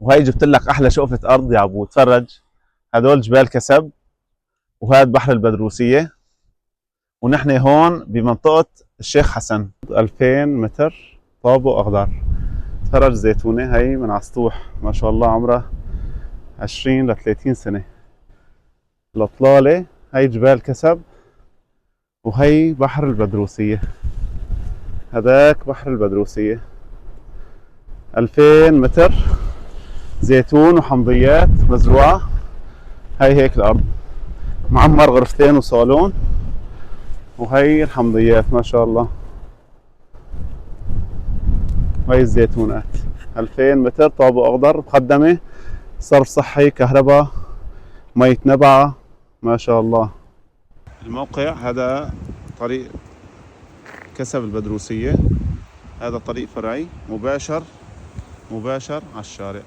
وهي جبت لك احلى شقفة ارض يا عبود. تفرج، هدول جبال كسب، وهذا بحر البدروسية، ونحن هون بمنطقة الشيخ حسن. 2000 متر طابق اخضر. تفرج زيتونة هي من عسطوح، ما شاء الله عمرها 20 ل 30 سنة. الأطلالة هي جبال كسب، وهي بحر البدروسية. هذاك بحر البدروسية. 2000 متر زيتون وحمضيات مزروعة. هي هيك الأرض، معمر غرفتين وصالون، وهي الحمضيات ما شاء الله. وهي الزيتونات. 2000 متر طابق أخضر، مخدمة، صرف صحي، كهرباء، مية نبعة، ما شاء الله. الموقع هذا طريق كسب البدروسية، هذا طريق فرعي مباشر على الشارع.